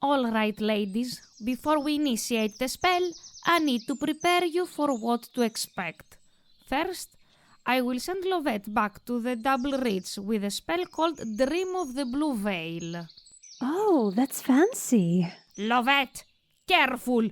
All right, ladies, before we initiate the spell, I need to prepare you for what to expect. First, I will send Lovette back to the Double Reach with a spell called Dream of the Blue Veil. Oh, that's fancy. Lovette, careful!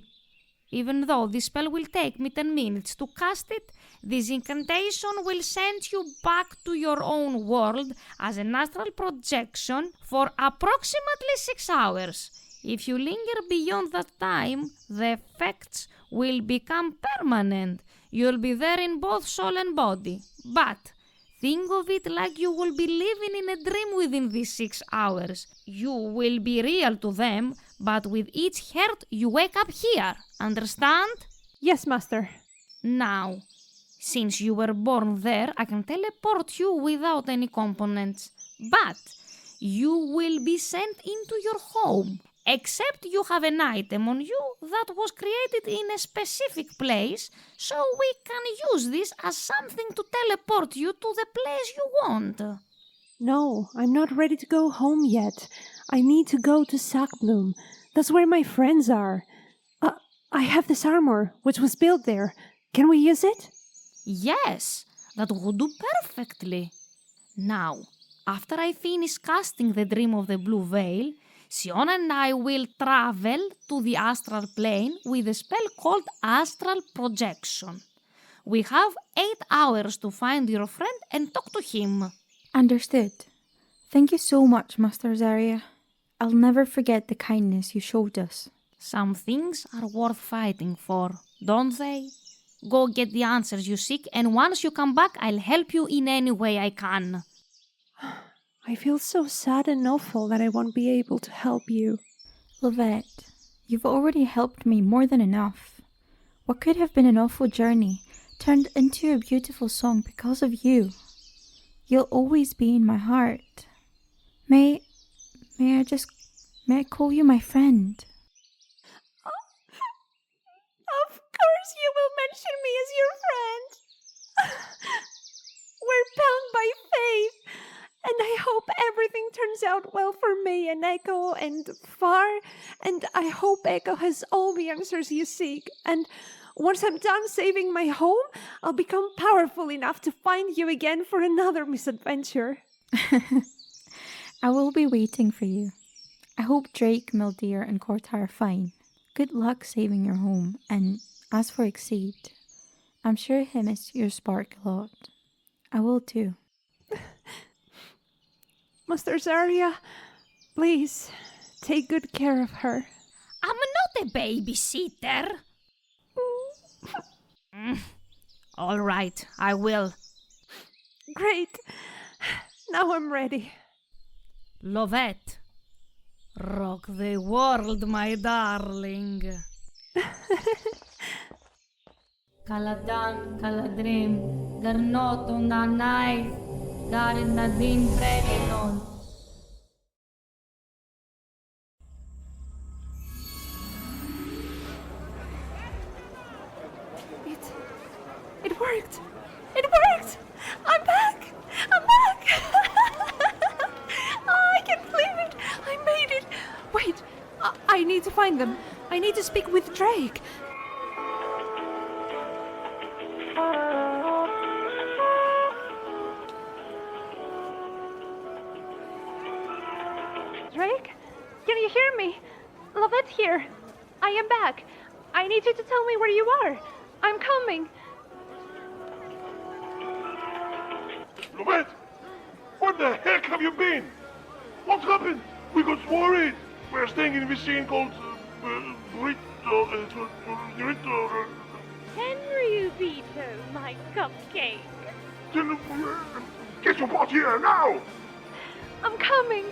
Even though this spell will take me 10 minutes to cast it, this incantation will send you back to your own world as an astral projection for approximately 6 hours. If you linger beyond that time, the effects will become permanent. You'll be there in both soul and body. But think of it like you will be living in a dream within these 6 hours. You will be real to them, but with each heart you wake up here. Understand? Yes, Master. Now, since you were born there, I can teleport you without any components. But you will be sent into your home. Except you have an item on you that was created in a specific place, so we can use this as something to teleport you to the place you want. No, I'm not ready to go home yet. I need to go to Sackbloom. That's where my friends are. I have this armor, which was built there. Can we use it? Yes, that would do perfectly. Now, after I finish casting the Dream of the Blue Veil, Sionnach and I will travel to the astral plane with a spell called Astral Projection. We have 8 hours to find your friend and talk to him. Understood. Thank you so much, Master Zarya. I'll never forget the kindness you showed us. Some things are worth fighting for, don't they? Go get the answers you seek, and once you come back, I'll help you in any way I can. I feel so sad and awful that I won't be able to help you. Lovette, you've already helped me more than enough. What could have been an awful journey turned into a beautiful song because of you. You'll always be in my heart. May I call you my friend? Of course you will mention me as your friend. We're bound by faith, and I hope everything turns out well for me and Echo and Far, and I hope Echo has all the answers you seek, and once I'm done saving my home, I'll become powerful enough to find you again for another misadventure. I will be waiting for you. I hope Drake, Mildeer, and Cortar are fine. Good luck saving your home, and as for Exceed, I'm sure he missed your spark a lot. I will too. Master Zarya, please, take good care of her. I'm not a babysitter. All right, I will. Great. Now I'm ready. Lovette, rock the world, my darling. Kaladan, Kaladrim, Garnoton, Nanai, Garin Nadin, Prelinon. It worked! It worked! I'm back! I'm back! Oh, I can't believe it! I made it! Wait, I need to find them. I need to speak with Drake. Drake? Can you hear me? Lovette here. I am back. I need you to tell me where you are. I'm coming. Lovette! Where the heck have you been? What's happened? We got worried. We're staying in a machine called Burrito. Henry Vito, my cupcake. Get your butt here now! I'm coming.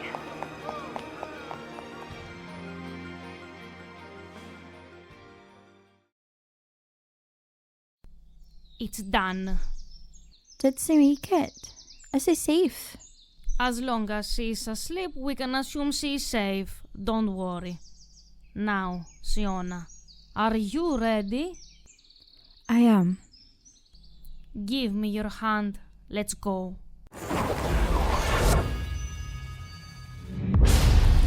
It's done. Did she make it? Is she safe? As long as she's asleep, we can assume she's safe. Don't worry. Now, Sionnach, are you ready? I am. Give me your hand. Let's go.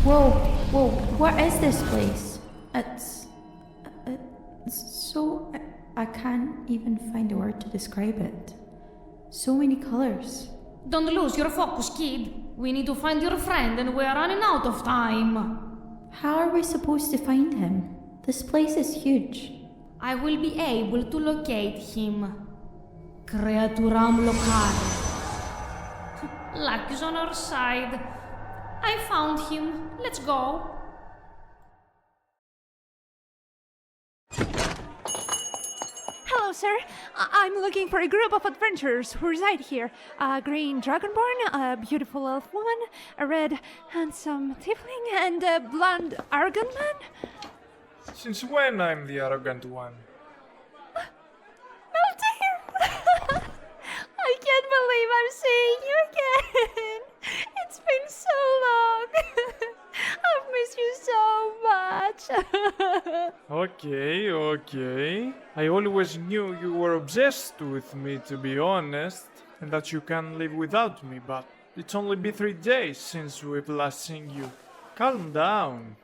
Whoa! Whoa, what is this place? It's so... I can't even find a word to describe it. So many colors. Don't lose your focus, kid. We need to find your friend and we're running out of time. How are we supposed to find him? This place is huge. I will be able to locate him. Creaturam locare. Luck is on our side. I found him. Let's go. Hello, sir. I'm looking for a group of adventurers who reside here. A green dragonborn, a beautiful elf woman, a red, handsome tiefling, and a blonde arrogant man. Since when I'm the arrogant one? Oh, dear! I can't believe I'm seeing you again. It's been so long. I've missed you so much. Okay. I always knew you were obsessed with me, to be honest, and that you can't live without me, but it's only been 3 days since we've last seen you. Calm down.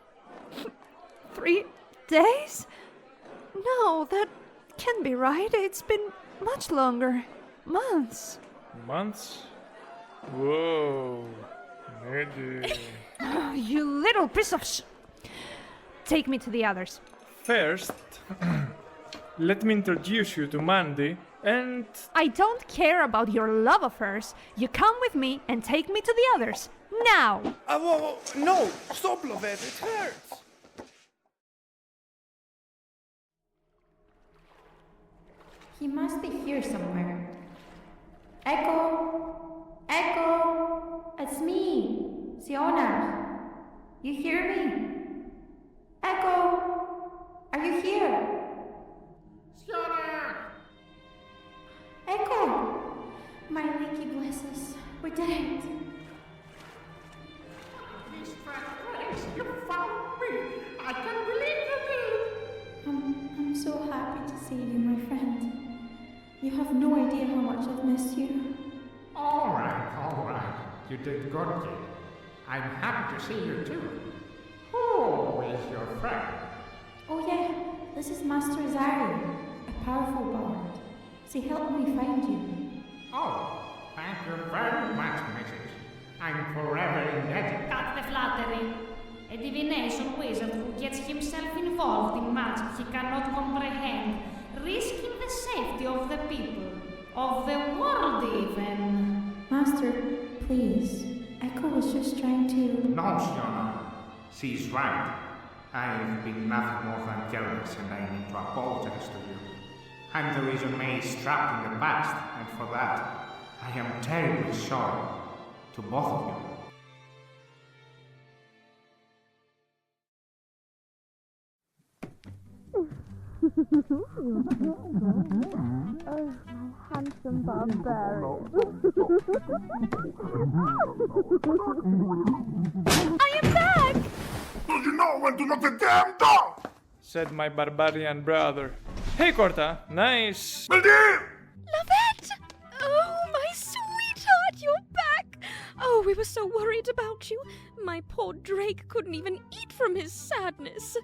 3 days? No, that can't be right. It's been much longer. Months. Months? Whoa. Maybe. Oh, you little piece of Take me to the others. First, let me introduce you to Mandy, and... I don't care about your love affairs. You come with me and take me to the others. Now! Whoa, no! Stop, Lovette, it hurts! He must be here somewhere. Echo! Echo! It's me, Sionnach. You hear me? Echo! Are you here? Sionnach! Echo! My leaky blesses. We did it. This fat place, you found me. I can't believe you did. I'm so happy to see you, my friend. You have no idea how much I've missed you. All right. You did good, kid. I'm happy to see you too. Who is your friend? Oh yeah, this is Master Zari, a powerful bard. She helped me find you. Oh, thank you very much, Mrs. I'm forever indebted. Cut the flattery. A divination wizard who gets himself involved in magic he cannot comprehend, risking the safety of the people, of the world even. Master, please. Echo was just trying to... No, Sionnach. She's right. I've been nothing more than jealous and I need to apologize to you. I'm the reason May is trapped in the past, and for that, I am terribly sorry. To both of you. Handsome barbarian. I am back! Do you know when to lock the damn door? Said my barbarian brother. Hey, Corta, nice. Maldir! Lovette! Oh, my sweetheart, you're back! Oh, we were so worried about you. My poor Drake couldn't even eat from his sadness.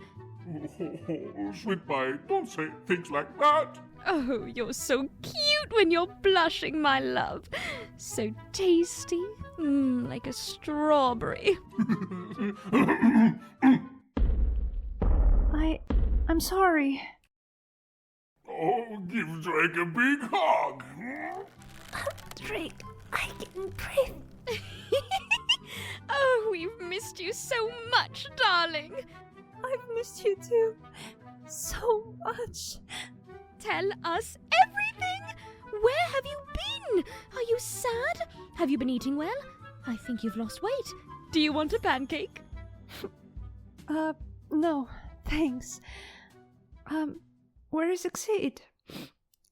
Sweet pie, don't say things like that. Oh, you're so cute when you're blushing, my love. So tasty. Like a strawberry. I'm sorry. Oh, give Drake a big hug. Drake, I can breathe. Oh, we've missed you so much, darling. I've missed you too. So much. Tell us everything. Where have you been? Are you sad? Have you been eating well? I think you've lost weight. Do you want a pancake? No, thanks. Where is Exceed?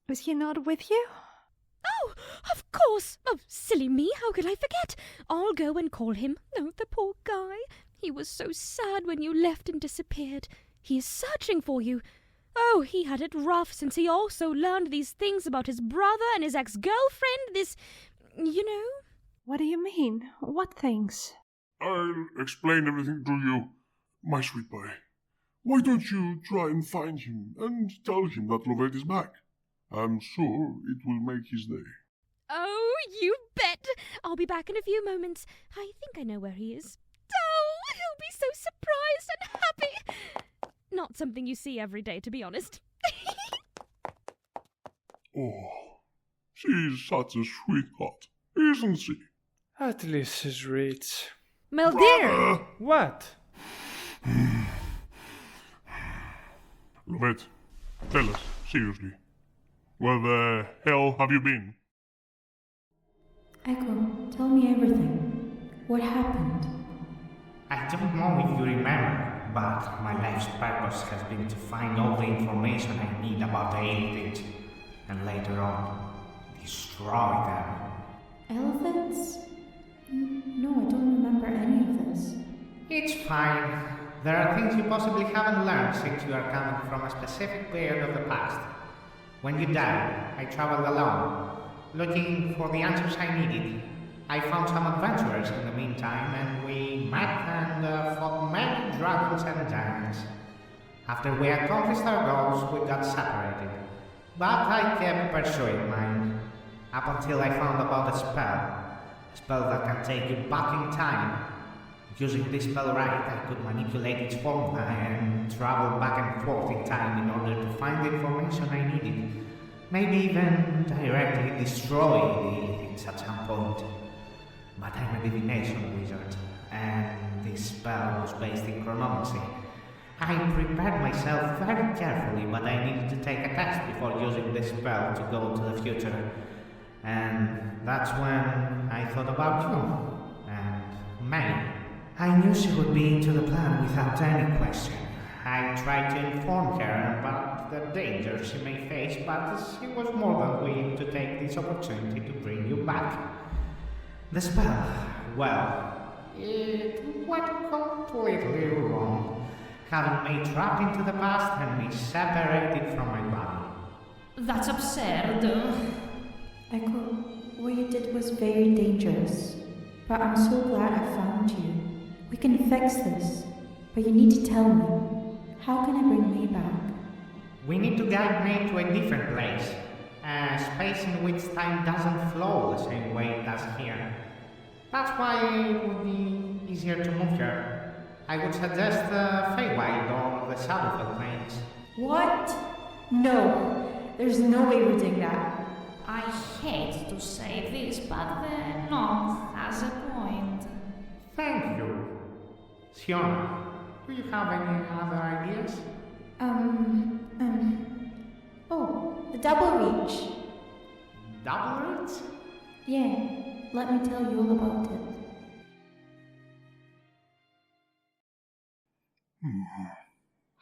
Is he not with you? Oh, of course. Oh, silly me, how could I forget? I'll go and call him. Oh, the poor guy. He was so sad when you left and disappeared. He is searching for you. Oh, he had it rough since he also learned these things about his brother and his ex-girlfriend. This, you know. What do you mean? What things? I'll explain everything to you My sweet boy, why don't you try and find him and tell him that Lovette is back? I'm sure it will make his day. Oh, you bet! I'll be back in a few moments. I think I know where he is. Oh, he'll be so surprised and happy! Not something you see every day, to be honest. Oh, she's such a sweetheart, isn't she? At least she's rich. Meldir! What? Lovette, tell us, seriously. Where the hell have you been? Echo, tell me everything. What happened? I don't know if you remember, but my life's purpose has been to find all the information I need about the elephants, and later on, destroy them. Elephants? No, I don't remember any of this. It's fine. There are things you possibly haven't learned since you are coming from a specific period of the past. When you died, I traveled alone, looking for the answers I needed. I found some adventurers in the meantime, and we met and fought many dragons and giants. After we accomplished our goals, we got separated. But I kept pursuing mine, up until I found about a spell that can take you back in time. Using this spell right, I could manipulate its formula and travel back and forth in time in order to find the information I needed. Maybe even directly destroy the elephants at some point. But I'm a divination wizard, and this spell was based in chronomancy. I prepared myself very carefully, but I needed to take a test before using this spell to go to the future. And that's when I thought about you, and May. I knew she would be into the plan without any question. I tried to inform her about the danger she may face, but she was more than willing to take this opportunity to bring you back. The spell, well, it went completely wrong, having me trapped into the past and me separated from my body. That's absurd. Echo, what you did was very dangerous. But I'm so glad I found you. We can fix this, but you need to tell me. How can I bring May back? We need to guide May to a different place. A space in which time doesn't flow the same way it does here. That's why it would be easier to move her. I would suggest the Feywild or the Shadowfell plains. What? No, there's no way we're doing that. I hate to say this, but the North has a point. Thank you. Sionnach, do you have any other ideas? Oh, the double reach. Double roots? Yeah, let me tell you all about it.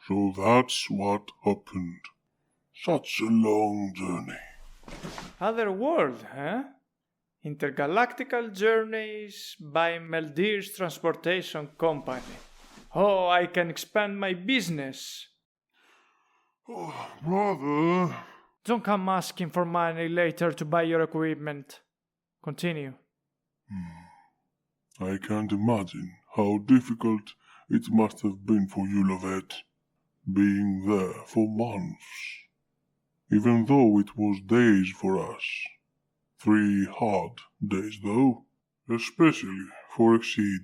So that's what happened. Such a long journey. Other world, huh? Intergalactical journeys by Meldir's transportation company. Oh, I can expand my business. Oh, brother. Don't come asking for money later to buy your equipment. Continue. I can't imagine how difficult it must have been for you, Lovette, being there for months. Even though it was days for us. 3 hard days, though, especially for Exceed.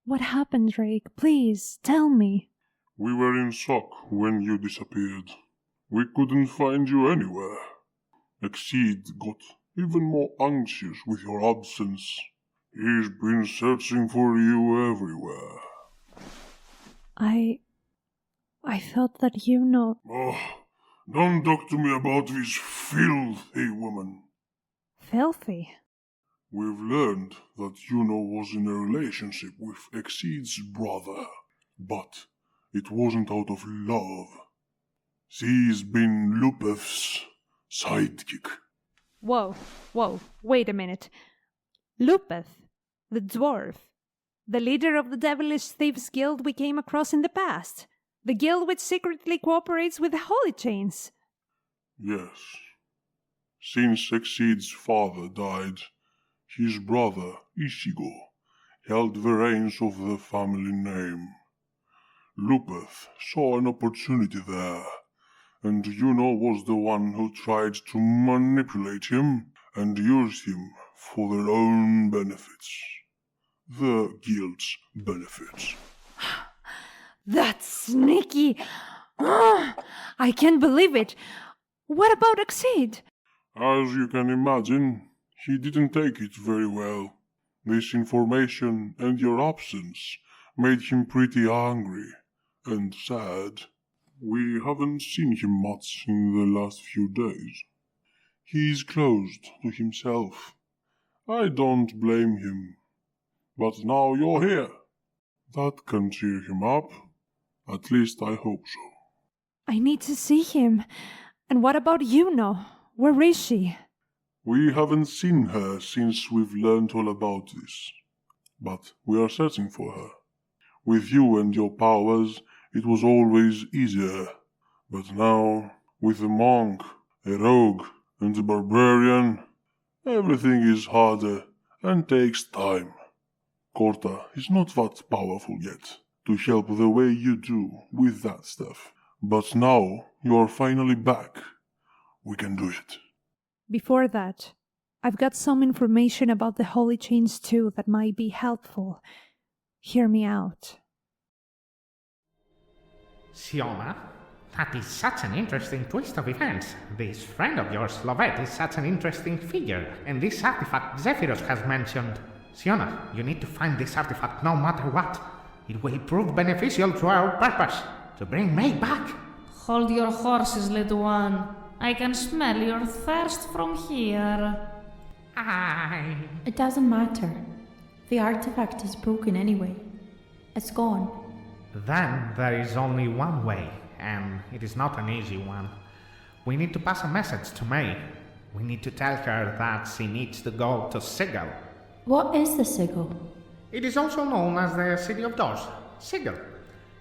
What happened, Drake? Please, tell me. We were in shock when you disappeared. We couldn't find you anywhere. Exceed got even more anxious with your absence. He's been searching for you everywhere. I felt that you know... Oh, don't talk to me about this filthy woman. Filthy? We've learned that Juno was in a relationship with Exceed's brother, but it wasn't out of love. She's been Lupeth's sidekick. Whoa, wait a minute. Lupeth, the dwarf, the leader of the Devilish Thieves Guild we came across in the past, the guild which secretly cooperates with the Holy Chains. Yes. Since Exceed's father died, his brother, Ishigo, held the reins of the family name. Lupeth saw an opportunity there, and Juno was the one who tried to manipulate him and use him for their own benefits. The guild's benefits. That's sneaky. I can't believe it. What about Exceed? As you can imagine, he didn't take it very well. This information and your absence made him pretty angry and sad. We haven't seen him much in the last few days. He's closed to himself. I don't blame him. But now you're here. That can cheer him up. At least I hope so. I need to see him. And what about Juno? Where is she? We haven't seen her since we've learned all about this. But we are searching for her. With you and your powers, it was always easier. But now, with a monk, a rogue, and a barbarian, everything is harder and takes time. Corta is not that powerful yet to help the way you do with that stuff. But now you are finally back. We can do it. Before that, I've got some information about the Holy Chains too that might be helpful. Hear me out. Sionnach, that is such an interesting twist of events. This friend of yours, Lovette, is such an interesting figure, and this artifact Zephyros has mentioned. Sionnach, you need to find this artifact no matter what. It will prove beneficial to our purpose, to bring May back. Hold your horses, little one. I can smell your thirst from here. It doesn't matter. The artifact is broken anyway. It's gone. Then there is only one way, and it is not an easy one. We need to pass a message to May. We need to tell her that she needs to go to Sigil. What is the sigil? It is also known as the City of Doors, Sigil.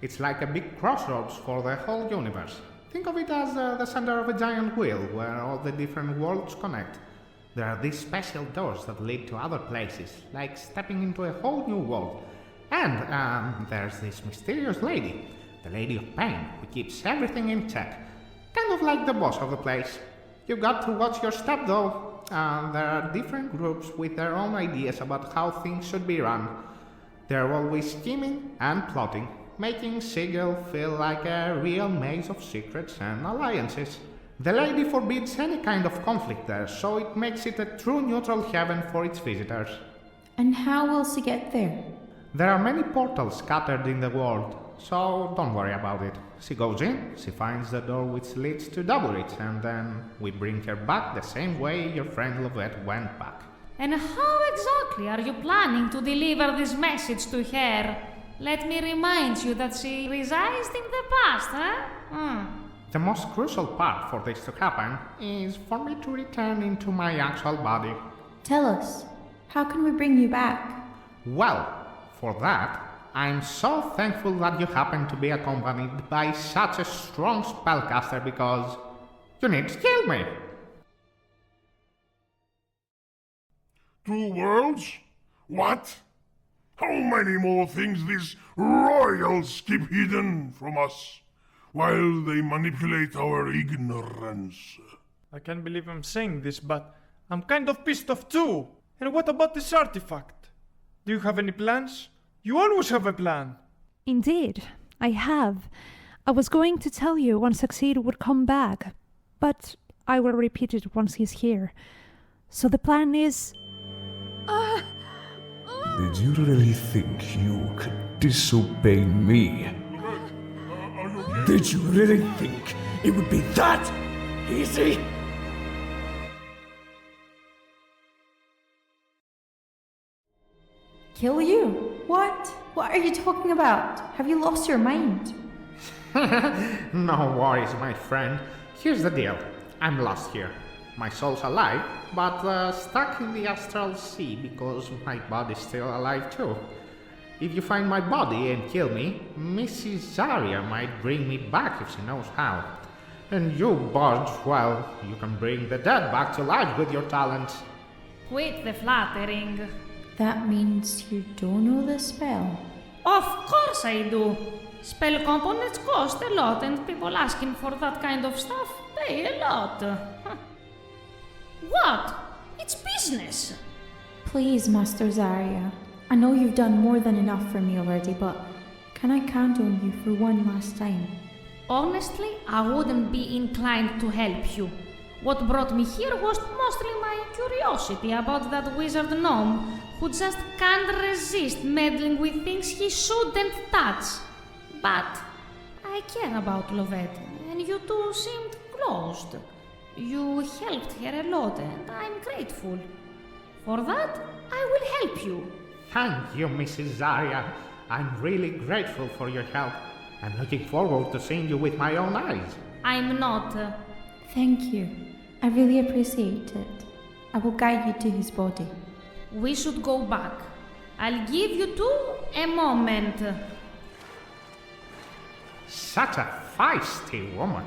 It's like a big crossroads for the whole universe. Think of it as the center of a giant wheel where all the different worlds connect. There are these special doors that lead to other places, like stepping into a whole new world. And there's this mysterious lady, the Lady of Pain, who keeps everything in check. Kind of like the boss of the place. You've got to watch your step though. There are different groups with their own ideas about how things should be run. They're always scheming and plotting, making Sigil feel like a real maze of secrets and alliances. The lady forbids any kind of conflict there, so it makes it a true neutral heaven for its visitors. And how will she get there? There are many portals scattered in the world, so don't worry about it. She goes in, she finds the door which leads to Double-Reach, and then we bring her back the same way your friend Lovette went back. And how exactly are you planning to deliver this message to her? Let me remind you that she resides in the past, huh? The most crucial part for this to happen is for me to return into my actual body. Tell us, how can we bring you back? Well, for that, I'm so thankful that you happen to be accompanied by such a strong spellcaster because you need to kill me. 2 worlds? What? How many more things these royals keep hidden from us while they manipulate our ignorance? I can't believe I'm saying this, but I'm kind of pissed off too. And what about this artifact? Do you have any plans? You always have a plan. Indeed, I have. I was going to tell you once Exceed would come back, but I will repeat it once he's here. So the plan is... Did you really think you could disobey me? Did you really think it would be that easy? Kill you? What? What are you talking about? Have you lost your mind? No worries, my friend. Here's the deal. I'm lost here. My soul's alive, but stuck in the astral sea because my body's still alive too. If you find my body and kill me, Mrs. Zarya might bring me back if she knows how. And you, Barge, well, you can bring the dead back to life with your talents. Quit the flattering. That means you don't know the spell. Of course I do. Spell components cost a lot, and people asking for that kind of stuff pay a lot. What? It's business. Please, Master Zarya. I know you've done more than enough for me already, but can I count on you for one last time? Honestly, I wouldn't be inclined to help you. What brought me here was mostly my curiosity about that wizard gnome who just can't resist meddling with things he shouldn't touch. But I care about Lovette, and you two seemed closed. You helped her a lot, and I'm grateful. For that, I will help you. Thank you, Mrs. Zarya. I'm really grateful for your help. I'm looking forward to seeing you with my own eyes. I'm not. Thank you. I really appreciate it. I will guide you to his body. We should go back. I'll give you two a moment. Such a feisty woman.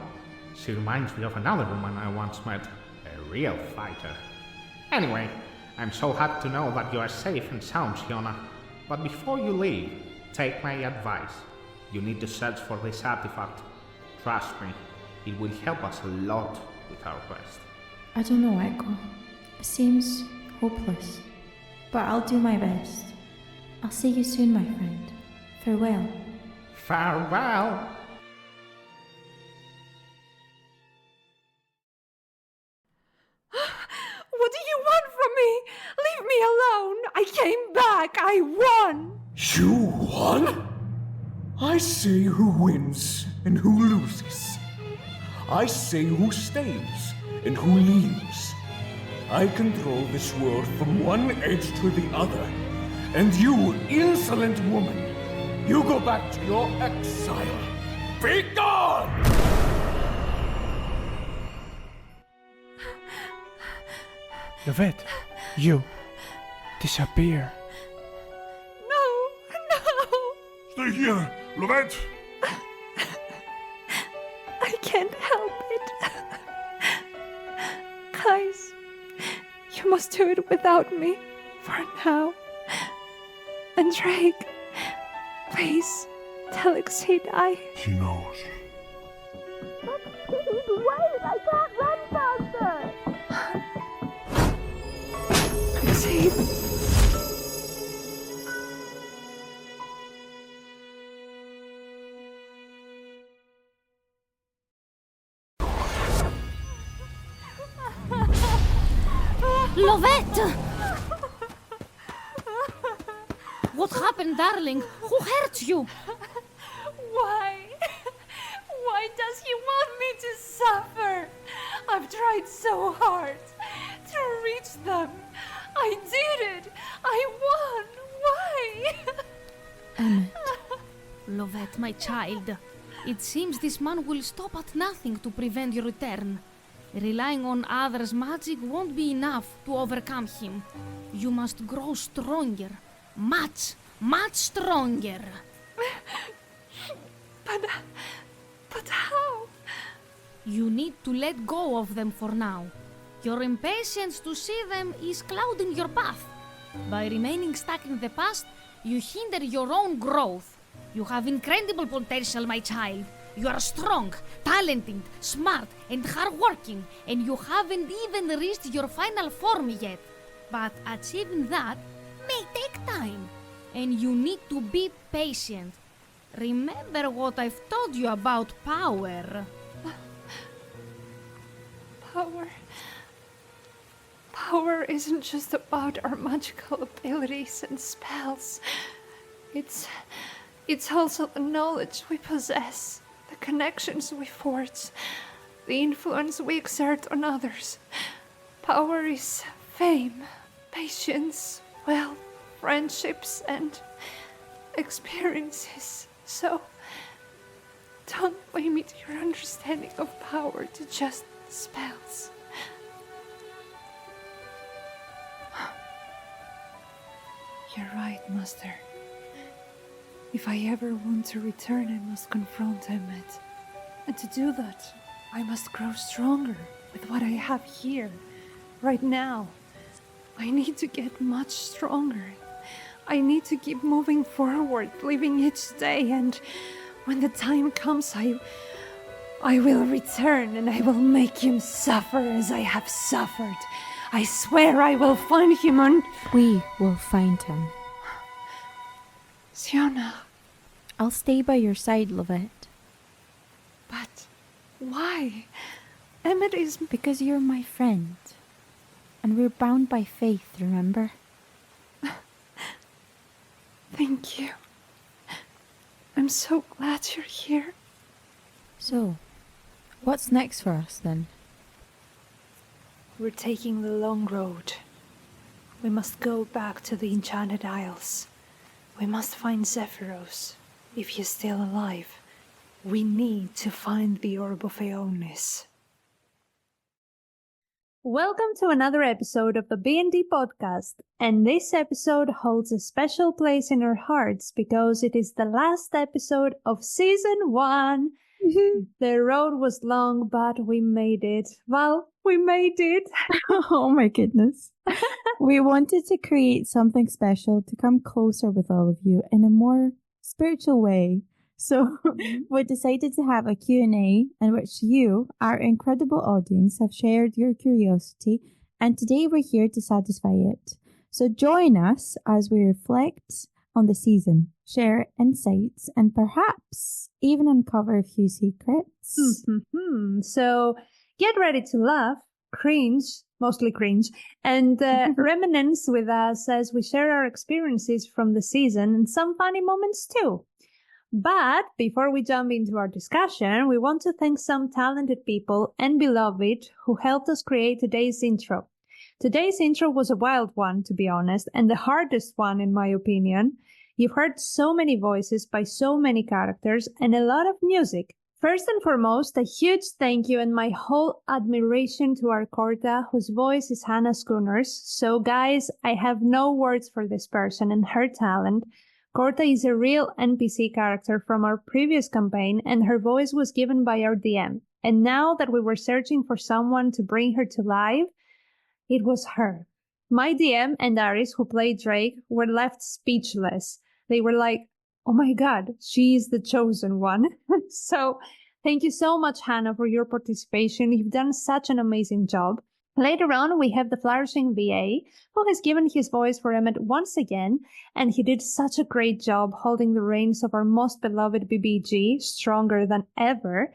She reminds me of another woman I once met, a real fighter. Anyway, I'm so happy to know that you are safe and sound, Sionnach. But before you leave, take my advice. You need to search for this artifact. Trust me, it will help us a lot with our quest. I don't know, Echo. It seems hopeless. But I'll do my best. I'll see you soon, my friend. Farewell. Farewell! What do you want from me? Leave me alone. I came back. I won. You won? I say who wins and who loses. I say who stays and who leaves. I control this world from one edge to the other. And you, insolent woman, you go back to your exile. Be gone! Lovette, you disappear. No. Stay here, Lovette! I can't help it. Guys, you must do it without me for now. And Drake, please tell Exceed She knows. Wait, I can't run faster! Exceed. Lovette! What happened, darling? Who hurt you? Why? Why does he want me to suffer? I've tried so hard to reach them. I did it. I won. Why? Emmett. Lovette, my child. It seems this man will stop at nothing to prevent your return. Relying on others' magic won't be enough to overcome him. You must grow stronger. Much stronger. But how? You need to let go of them for now. Your impatience to see them is clouding your path. By remaining stuck in the past, you hinder your own growth. You have incredible potential, my child. You are strong, talented, smart, and hardworking, and you haven't even reached your final form yet. But achieving that may take time, and you need to be patient. Remember what I've told you about power. Power isn't just about our magical abilities and spells. It's also the knowledge we possess, the connections we forge, the influence we exert on others. Power is fame, patience, wealth, friendships, and experiences. So, don't limit your understanding of power to just spells. You're right, Master. If I ever want to return, I must confront Emmett. And to do that, I must grow stronger with what I have here, right now. I need to get much stronger. I need to keep moving forward, living each day, and when the time comes, I will return and I will make him suffer as I have suffered. I swear I will find him and... We will find him. Sionnach, I'll stay by your side, Lovette. but why? Emmett is... Because you're my friend. And we're bound by faith, remember? Thank you. I'm so glad you're here. So, what's next for us then? We're taking the long road. We must go back to the Enchanted Isles. We must find Zephyros, if he's still alive. We need to find the Orb of Aeonis. Welcome to another episode of the B&D podcast, and this episode holds a special place in our hearts because it is the last episode of Season 1. The road was long, but we made it. Well, we made it. Oh my goodness. We wanted to create something special to come closer with all of you in a more spiritual way. So we decided to have a Q&A in which you, our incredible audience, have shared your curiosity, and today we're here to satisfy it. So join us as we reflect on the season, share insights, and perhaps even uncover a few secrets. So get ready to laugh, cringe, mostly cringe, and reminisce with us as we share our experiences from the season and some funny moments too. But before we jump into our discussion, we want to thank some talented people and beloved who helped us create today's intro. Today's intro was a wild one, to be honest, and the hardest one in my opinion. You've heard so many voices by so many characters and a lot of music. First and foremost, a huge thank you and my whole admiration to our Corta, whose voice is Hannah Schooners. So guys, I have no words for this person and her talent. Corta is a real NPC character from our previous campaign, and her voice was given by our DM. And now that we were searching for someone to bring her to life, it was her. My DM and Aris, who played Drake, were left speechless. They were like, oh my god, she is the chosen one. So thank you so much, Hannah, for your participation. You've done such an amazing job. Later on, we have the flourishing VA, who has given his voice for Emmett once again, and he did such a great job holding the reins of our most beloved BBG, stronger than ever.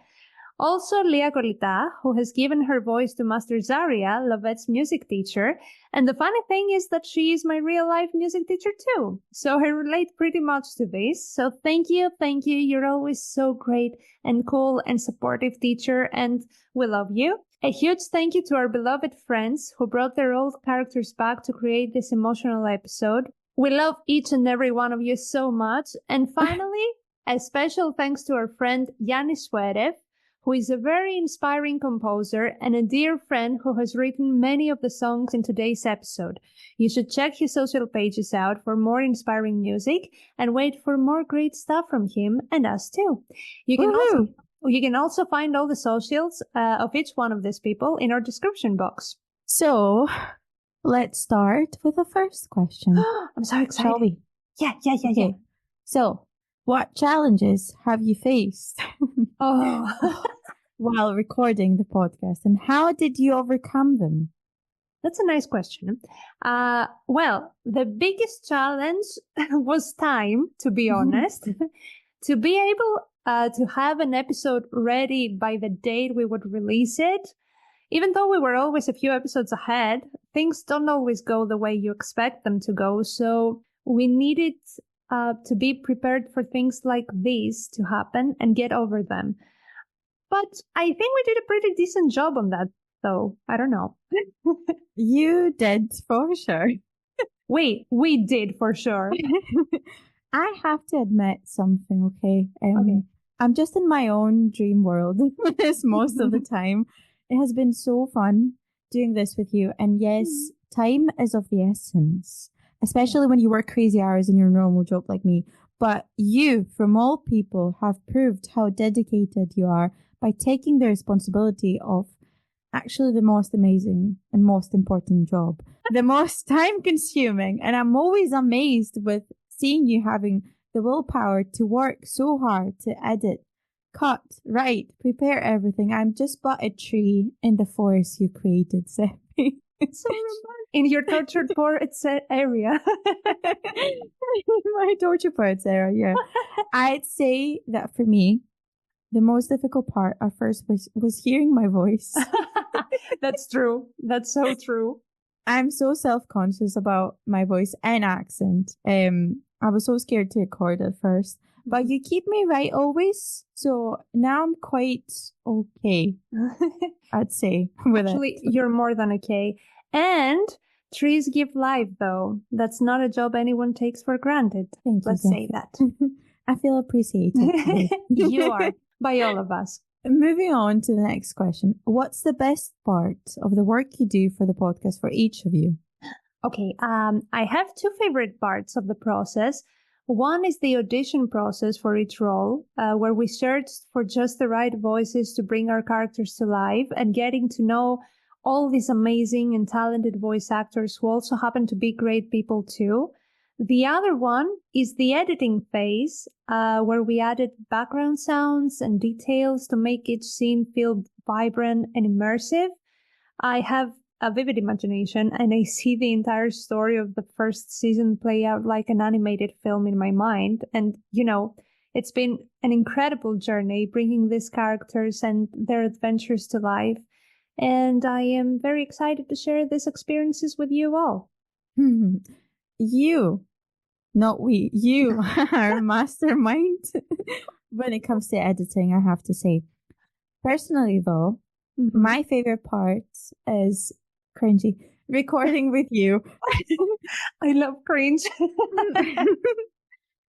Also, Lia Colita, who has given her voice to Master Zaria, Lovette's music teacher, and the funny thing is that she is my real-life music teacher too, so I relate pretty much to this. So thank you, you're always so great and cool and supportive teacher, and we love you. A huge thank you to our beloved friends who brought their old characters back to create this emotional episode. We love each and every one of you so much. And finally, a special thanks to our friend Yannis Suerev, who is a very inspiring composer and a dear friend who has written many of the songs in today's episode. You should check his social pages out for more inspiring music and wait for more great stuff from him and us too. You can also find all the socials of each one of these people in our description box. So, let's start with the first question. I'm so excited. Shall we? Yeah. Okay. So, what challenges have you faced while recording the podcast, and how did you overcome them? That's a nice question. Well, the biggest challenge was time, to be honest. To be able to have an episode ready by the date we would release it. Even though we were always a few episodes ahead, things don't always go the way you expect them to go. So we needed to be prepared for things like these to happen and get over them. But I think we did a pretty decent job on that, though. I don't know. You did for sure. We did for sure. I have to admit something, okay? Okay. I'm just in my own dream world most of the time. It has been so fun doing this with you. And yes, time is of the essence, especially when you work crazy hours in your normal job like me. But you, from all people, have proved how dedicated you are by taking the responsibility of actually the most amazing and most important job, the most time consuming. And I'm always amazed with seeing you having the willpower to work so hard to edit, cut, write, prepare everything. I'm just but a tree in the forest you created, Seppi. So romantic. In your tortured poets area. My torture poets area, yeah. I'd say that for me, the most difficult part at first was hearing my voice. That's true. That's so true. I'm so self-conscious about my voice and accent. I was so scared to record at first, but you keep me right always. So now I'm quite okay, I'd say, with Actually, it. you're more than okay. And trees give life, though. That's not a job anyone takes for granted. Thank you, Let's say that. I feel appreciated. You are, by all of us. Moving on to the next question. What's the best part of the work you do for the podcast for each of you? Okay, I have two favorite parts of the process. One is the audition process for each role, where we searched for just the right voices to bring our characters to life, and getting to know all these amazing and talented voice actors who also happen to be great people too. The other one is the editing phase, where we added background sounds and details to make each scene feel vibrant and immersive. I have a vivid imagination, and I see the entire story of the first season play out like an animated film in my mind. And, it's been an incredible journey bringing these characters and their adventures to life. And I am very excited to share these experiences with you all. You, not we, you are a mastermind when it comes to editing, I have to say. Personally, though, my favorite part is cringy. Recording with you. I love cringe.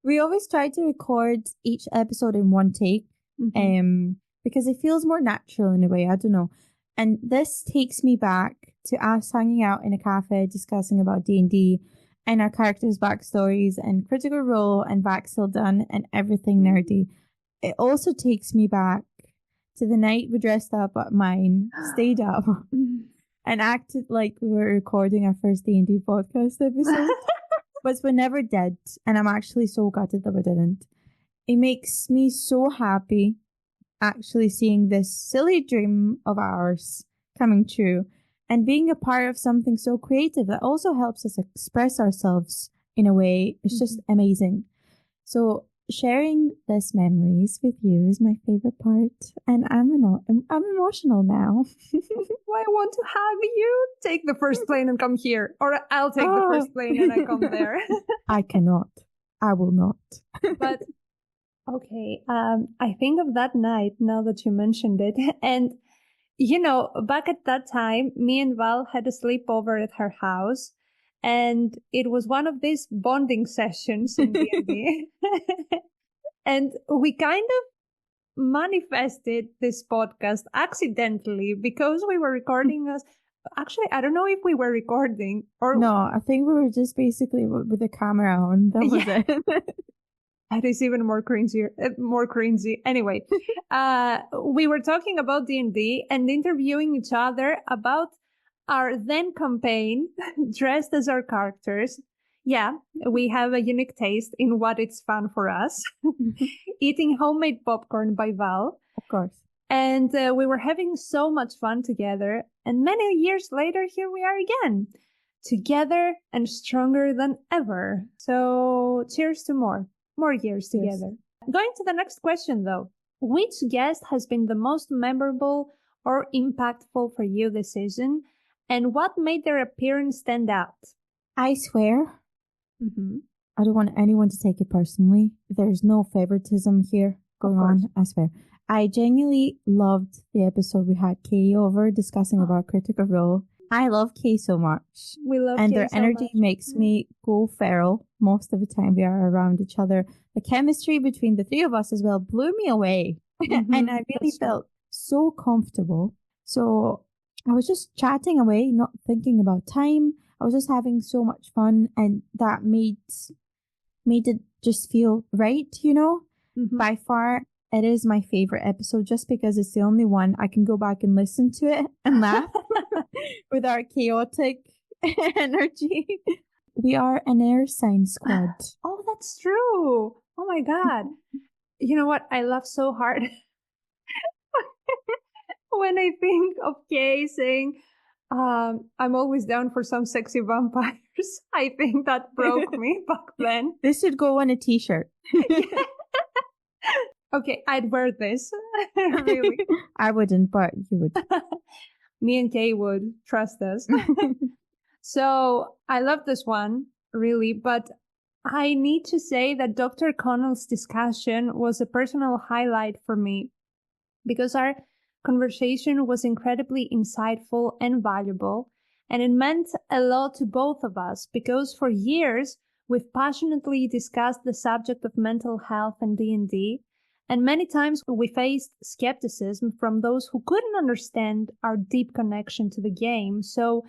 We always try to record each episode in one take, because it feels more natural in a way. I don't know. And this takes me back to us hanging out in a cafe discussing about D&D and our characters' backstories and Critical Role and Vaxil Done and everything nerdy. It also takes me back to the night we dressed up at mine, stayed up, and acted like we were recording our first D&D podcast episode. But we never did, and I'm actually so gutted that we didn't. It makes me so happy actually seeing this silly dream of ours coming true and being a part of something so creative that also helps us express ourselves in a way. It's just amazing. So sharing these memories with you is my favorite part, and I'm emotional now. I want to have you take the first plane and come here, or I'll take the first plane and I come there. I cannot. I will not. But okay, I think of that night now that you mentioned it, and back at that time, me and Val had a sleepover at her house, and it was one of these bonding sessions in D&D. And we kind of manifested this podcast accidentally because we were recording us. Actually, I don't know if we were recording or no. I think we were just basically with the camera on. That was it. That is even more cringy. Anyway, we were talking about D&D and interviewing each other about our then campaign dressed as our characters. Yeah, we have a unique taste in what is fun for us. Eating homemade popcorn by Val. Of course. And we were having so much fun together. And many years later, here we are again. Together and stronger than ever. So cheers to more years together. Yes. Going to the next question, though. Which guest has been the most memorable or impactful for you this season? And what made their appearance stand out? I swear, I don't want anyone to take it personally. There's no favoritism here going on, I swear. I genuinely loved the episode we had Kay over discussing about Critical Role. I love Kay so much. We love and Kay their so energy much. makes me go feral most of the time we are around each other. The chemistry between the three of us as well blew me away. And I really felt so comfortable. So I was just chatting away, not thinking about time. I was just having so much fun, and that made it just feel right, By far, it is my favorite episode just because it's the only one I can go back and listen to it and laugh with our chaotic energy. We are an air sign squad. Oh, that's true. Oh my God. You know what? I laugh so hard when I think of Kay saying, I'm always down for some sexy vampires. I think that broke me back then. This should go on a t-shirt. Okay, I'd wear this. Really. I wouldn't, but you would. Me and Kay would. Trust us. So I love this one, really, but I need to say that Dr. Connell's discussion was a personal highlight for me because our conversation was incredibly insightful and valuable, and it meant a lot to both of us because for years we've passionately discussed the subject of mental health and D&D, and many times we faced skepticism from those who couldn't understand our deep connection to the game. So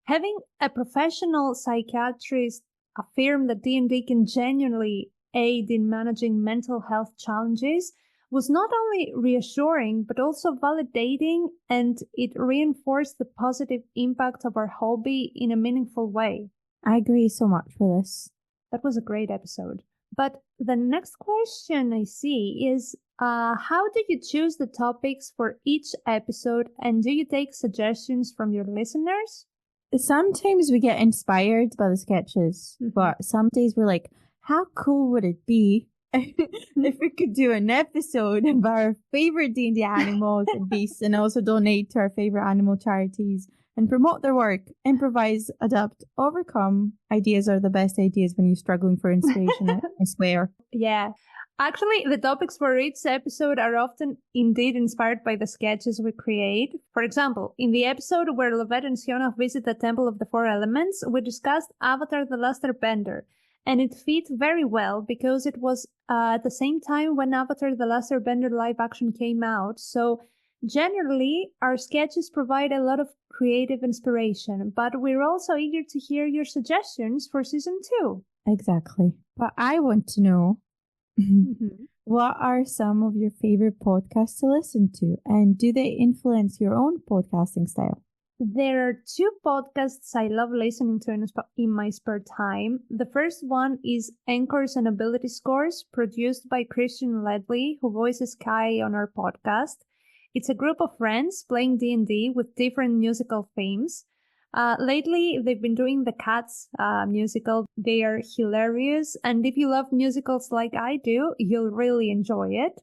having a professional psychiatrist affirm that D&D can genuinely aid in managing mental health challenges was not only reassuring, but also validating, and it reinforced the positive impact of our hobby in a meaningful way. I agree so much with this. That was a great episode. But the next question I see is, how do you choose the topics for each episode, and do you take suggestions from your listeners? Sometimes we get inspired by the sketches, but some days we're like, how cool would it be if we could do an episode of our favorite D&D animals and beasts, and also donate to our favorite animal charities and promote their work? Improvise, adapt, overcome. Ideas are the best ideas when you're struggling for inspiration, I swear. Yeah. Actually, the topics for each episode are often indeed inspired by the sketches we create. For example, in the episode where Lovette and Sionnach visit the Temple of the Four Elements, we discussed Avatar the Last Airbender. And it fit very well because it was at the same time when Avatar the Last Airbender live action came out. So generally, our sketches provide a lot of creative inspiration, but we're also eager to hear your suggestions for season 2. Exactly. But I want to know, what are some of your favorite podcasts to listen to, and do they influence your own podcasting style? There are 2 podcasts I love listening to in my spare time. The first one is Anchors and Ability Scores, produced by Christian Ledley, who voices Kai on our podcast. It's a group of friends playing D&D with different musical themes. Lately, they've been doing the Cats musical. They are hilarious, and if you love musicals like I do, you'll really enjoy it.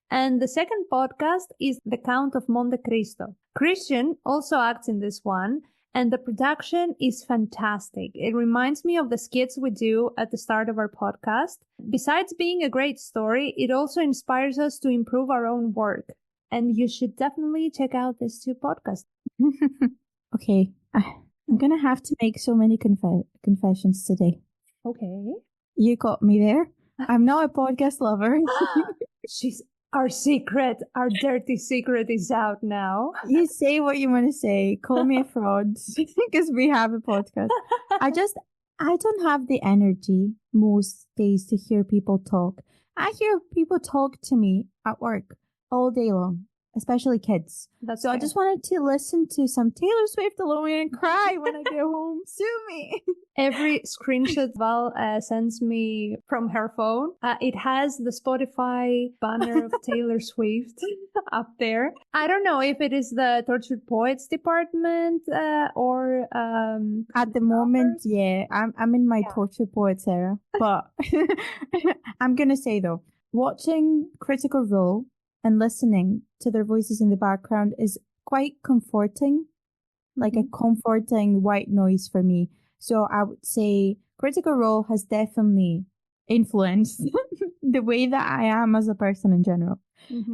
And the second podcast is The Count of Monte Cristo. Christian also acts in this one, and the production is fantastic. It reminds me of the skits we do at the start of our podcast. Besides being a great story, it also inspires us to improve our own work. And you should definitely check out these 2 podcasts. Okay, I'm going to have to make so many confessions today. Okay. You got me there. I'm not a podcast lover. Our secret, our dirty secret is out now. You say what you want to say. Call me a fraud because we have a podcast. I don't have the energy most days to hear people talk. I hear people talk to me at work all day long, especially kids. So I just wanted to listen to some Taylor Swift alone and cry when I get home. Sue me. Every screenshot Val sends me from her phone, it has the Spotify banner of Taylor Swift up there. I don't know if it is the Tortured Poets department or... At the moment, yeah, I'm in my Tortured Poets era. But I'm going to say, though, watching Critical Role and listening to their voices in the background is quite comforting, like a comforting white noise for me. So I would say Critical Role has definitely influenced the way that I am as a person in general.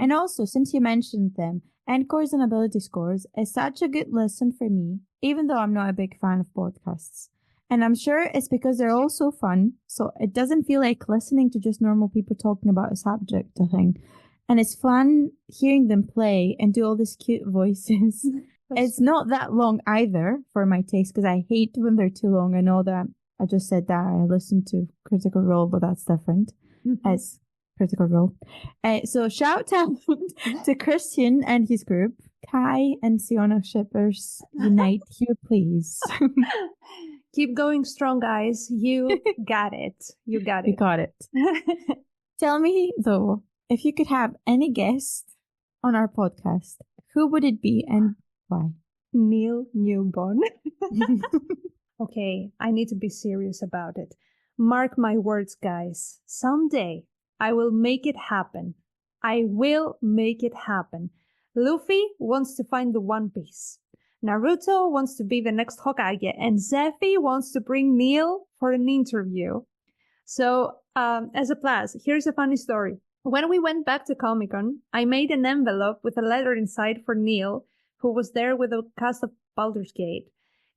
And also, since you mentioned them, Encores and Ability Scores is such a good listen for me, even though I'm not a big fan of podcasts. And I'm sure it's because they're all so fun, so it doesn't feel like listening to just normal people talking about a subject, I think. And it's fun hearing them play and do all these cute voices. It's not that long either for my taste, because I hate when they're too long. I know that I just said that I listened to Critical Role, but that's different as Critical Role. So shout out to Christian and his group. Kai and Sionnach shippers, unite here, please. Keep going strong, guys. You got it. You got it. We got it. Tell me, though, if you could have any guest on our podcast, who would it be and why? Neil Newborn. Okay, I need to be serious about it. Mark my words, guys. Someday, I will make it happen. I will make it happen. Luffy wants to find the One Piece. Naruto wants to be the next Hokage. And Zephy wants to bring Neil for an interview. So, as a plus, here's a funny story. When we went back to Comic-Con, I made an envelope with a letter inside for Neil, who was there with the cast of Baldur's Gate.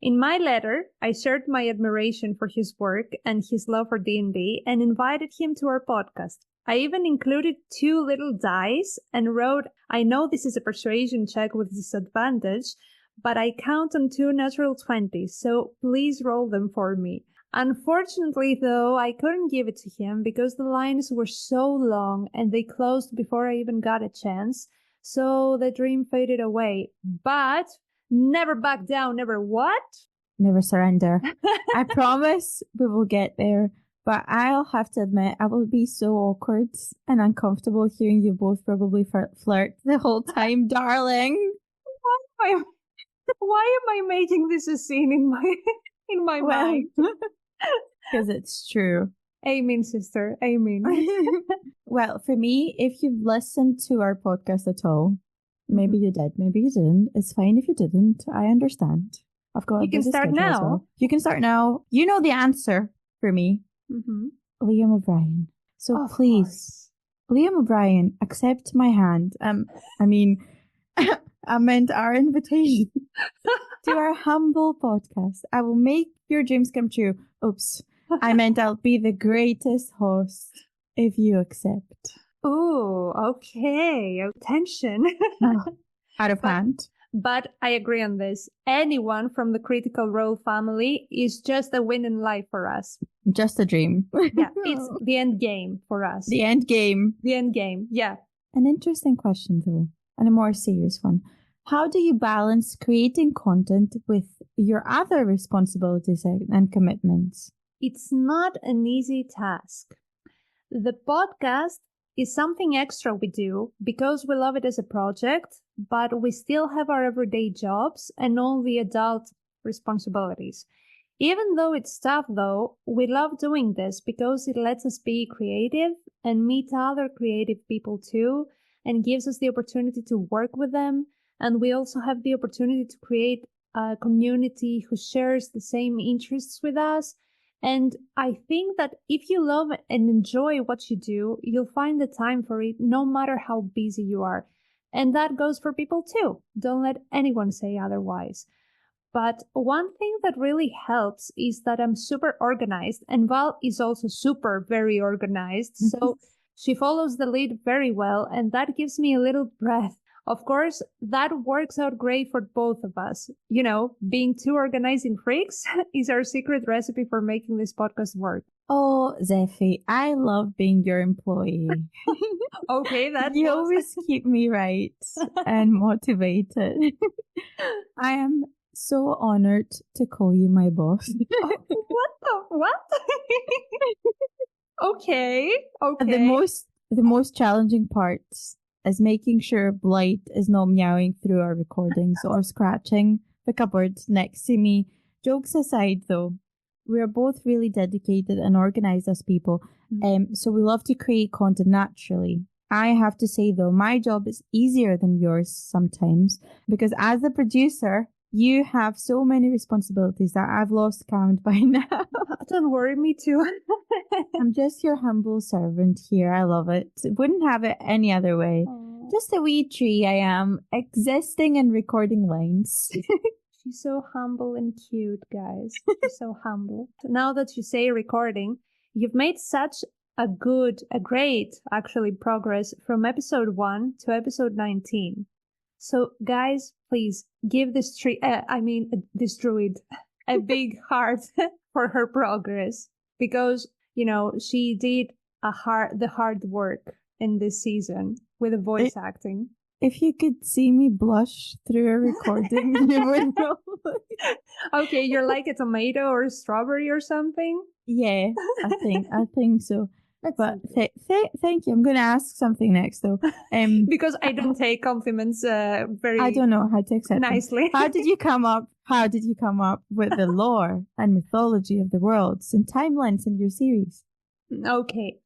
In my letter, I shared my admiration for his work and his love for D&D and invited him to our podcast. I even included 2 little dice and wrote, I know this is a persuasion check with disadvantage, but I count on 2 natural 20s, so please roll them for me. Unfortunately, though, I couldn't give it to him because the lines were so long and they closed before I even got a chance, so the dream faded away. But never back down, never what? Never surrender. I promise we will get there, but I'll have to admit I will be so awkward and uncomfortable hearing you both probably flirt the whole time, darling. Why am I making this a scene in my mind? Because it's true. Amen, sister. Amen. Well, for me, if you've listened to our podcast at all, maybe you did, maybe you didn't. It's fine if you didn't. I understand. I've got. You can start now. Well. You can start now. You know the answer for me. Mm-hmm. Liam O'Brien. So of please, course. Liam O'Brien, accept my hand. I meant our invitation to our humble podcast. I will make your dreams come true. Oops. I meant I'll be the greatest host if you accept. Ooh, okay. Tension. Out of hand. But I agree on this. Anyone from the Critical Role family is just a win in life for us. Just a dream. Yeah, it's the end game for us. The end game. The end game, yeah. An interesting question, though, and a more serious one. How do you balance creating content with your other responsibilities and commitments? It's not an easy task. The podcast is something extra we do because we love it as a project, but we still have our everyday jobs and all the adult responsibilities. Even though it's tough, though, we love doing this because it lets us be creative and meet other creative people too, and gives us the opportunity to work with them. And we also have the opportunity to create a community who shares the same interests with us. And I think that if you love and enjoy what you do, you'll find the time for it no matter how busy you are. And that goes for people too. Don't let anyone say otherwise. But one thing that really helps is that I'm super organized, and Val is also very organized. So she follows the lead very well, and that gives me a little breath. Of course, that works out great for both of us. You know, being 2 organizing freaks is our secret recipe for making this podcast work. Oh, Zephy, I love being your employee. Okay, that's You always keep me right and motivated. I am so honored to call you my boss. What? Okay. The most challenging parts is making sure Blight is not meowing through our recordings or scratching the cupboard next to me. Jokes aside, though, we are both really dedicated and organized as people, so we love to create content naturally. I have to say, though, my job is easier than yours sometimes, because as a producer, you have so many responsibilities that I've lost count by now. Don't worry, me too. I'm just your humble servant here. I love it. Wouldn't have it any other way. Aww. Just a wee tree I am, existing and recording lines. She's so humble and cute, guys. She's so humble. Now that you say recording, you've made such a great, actually, progress from episode 1 to episode 19. So, guys, please give this this druid a big heart for her progress, because, you know, she did the hard work in this season with the voice acting. If you could see me blush through a recording, you would know. Okay, you're like a tomato or a strawberry or something? Yeah, I think so. But thank you. I'm going to ask something next, though. Because I don't take compliments very I don't know how to accept them. nicely. How did you come up with the lore and mythology of the worlds and timelines in your series? Okay.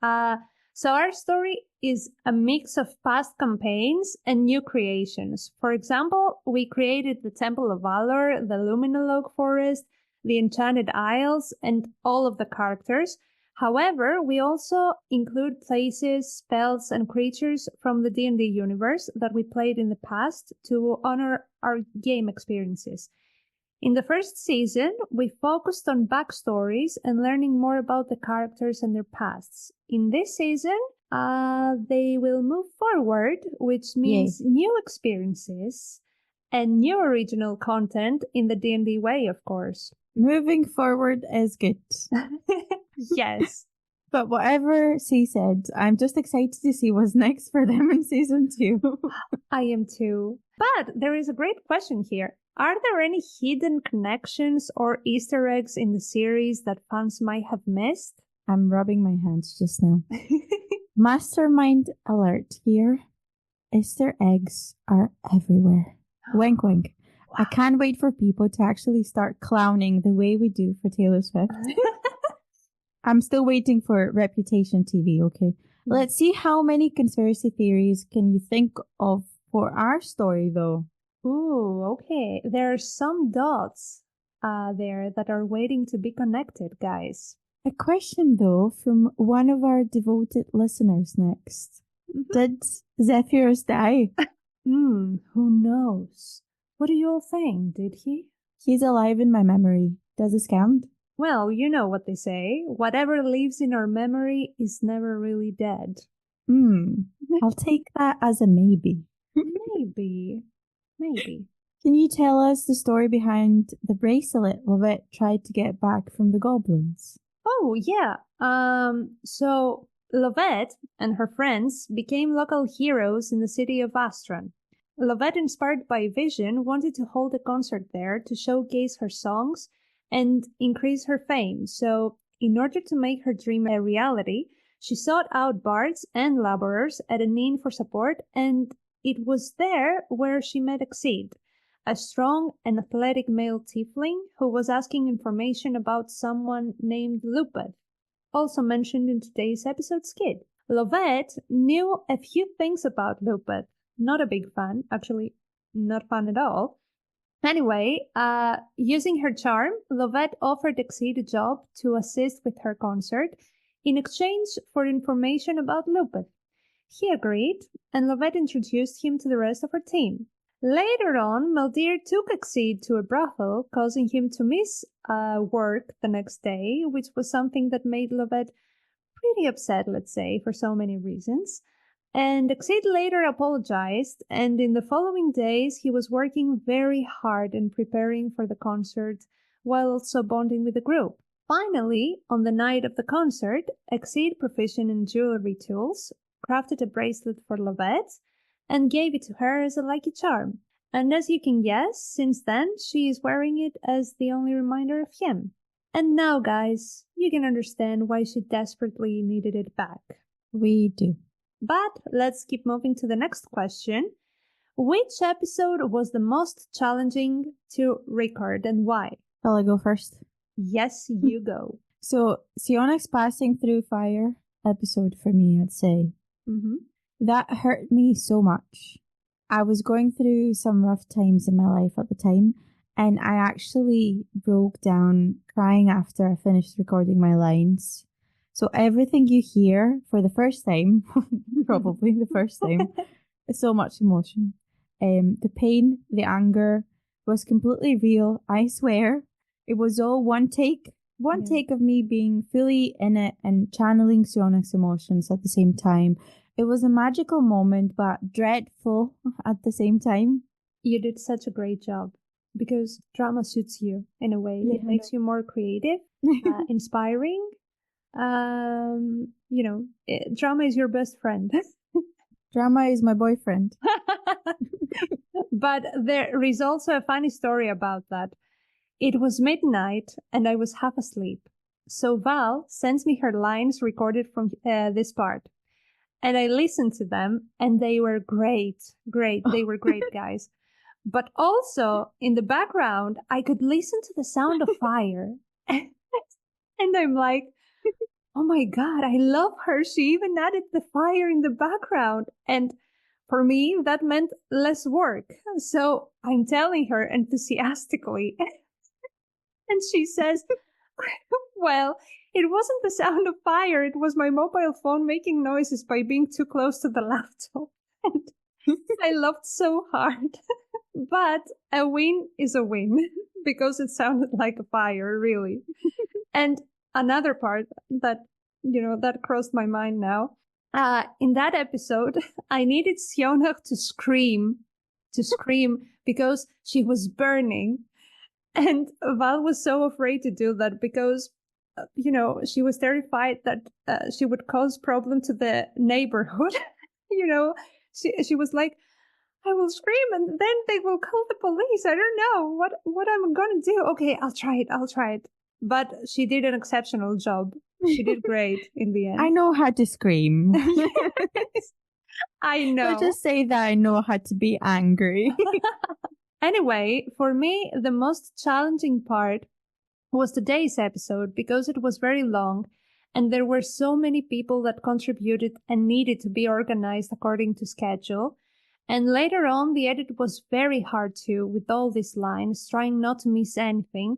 So our story is a mix of past campaigns and new creations. For example, we created the Temple of Valor, the Luminologue Forest, the Enchanted Isles, and all of the characters. However, we also include places, spells, and creatures from the D&D universe that we played in the past to honor our game experiences. In the first season, we focused on backstories and learning more about the characters and their pasts. In this season, they will move forward, which means new experiences and new original content in the D&D way, of course. Moving forward is good. Yes. But whatever C said, I'm just excited to see what's next for them in season 2. I am too. But there is a great question here. Are there any hidden connections or Easter eggs in the series that fans might have missed? I'm rubbing my hands just now. Mastermind alert here. Easter eggs are everywhere. Wink, wink. Wow. I can't wait for people to actually start clowning the way we do for Taylor Swift. I'm still waiting for Reputation TV, okay? Let's see how many conspiracy theories can you think of for our story, though. Ooh, okay. There are some dots there that are waiting to be connected, guys. A question, though, from one of our devoted listeners next. Did Zephyrus die? Who knows? What do you all think? Did he? He's alive in my memory. Does he scammed? Well, you know what they say. Whatever lives in our memory is never really dead. I'll take that as a maybe. Maybe. Can you tell us the story behind the bracelet Lovette tried to get back from the goblins? Oh, yeah. So Lovette and her friends became local heroes in the city of Astron. Lovette, inspired by Vision, wanted to hold a concert there to showcase her songs and increase her fame. So, in order to make her dream a reality, she sought out bards and laborers at an inn for support, and it was there where she met Exceed, a strong and athletic male tiefling who was asking information about someone named Lupet, also mentioned in today's episode skit. Lovette knew a few things about Lupet. Not a big fan, actually not fun at all. Anyway, using her charm, Lovette offered Exceed a job to assist with her concert in exchange for information about Lupet. He agreed, and Lovette introduced him to the rest of her team. Later on, Maldir took Exceed to a brothel, causing him to miss work the next day, which was something that made Lovette pretty upset, let's say, for so many reasons. And Exceed later apologized, and in the following days he was working very hard and preparing for the concert while also bonding with the group. Finally, on the night of the concert, Exceed, proficient in jewelry tools, crafted a bracelet for Lovette and gave it to her as a lucky charm. And as you can guess, since then she is wearing it as the only reminder of him. And now, guys, you can understand why she desperately needed it back. We do. But let's keep moving to the next question. Which episode was the most challenging to record and why? Shall I go first? Yes, you go. So, Sionnach's passing through fire episode for me, I'd say. That hurt me so much. I was going through some rough times in my life at the time, and I actually broke down crying after I finished recording my lines. So everything you hear for the first time, probably the first time, is so much emotion. The pain, the anger was completely real. I swear. It was all one take of me being fully in it and channeling Sionnach's emotions at the same time. It was a magical moment, but dreadful at the same time. You did such a great job because drama suits you in a way. It makes you more creative, inspiring. Drama is your best friend. Drama is my boyfriend. But there is also a funny story about that. It was midnight and I was half asleep. So Val sends me her lines recorded from this part. And I listened to them, and they were great. They were great, guys. But also, in the background, I could listen to the sound of fire. And I'm like, oh my God, I love her. She even added the fire in the background. And for me, that meant less work. So I'm telling her enthusiastically. And she says, well, it wasn't the sound of fire. It was my mobile phone making noises by being too close to the laptop. And I laughed so hard. But a win is a win because it sounded like a fire, really. And another part that, that crossed my mind now. In that episode, I needed Sionnach to scream because she was burning. And Val was so afraid to do that because, she was terrified that she would cause problem to the neighborhood. She was like, I will scream and then they will call the police. I don't know what I'm going to do. Okay, I'll try it. But she did an exceptional job. She did great in the end. I know how to scream. I know. So just say that I know how to be angry. Anyway, for me, the most challenging part was today's episode because it was very long and there were so many people that contributed and needed to be organized according to schedule. And later on, the edit was very hard too, with all these lines, trying not to miss anything,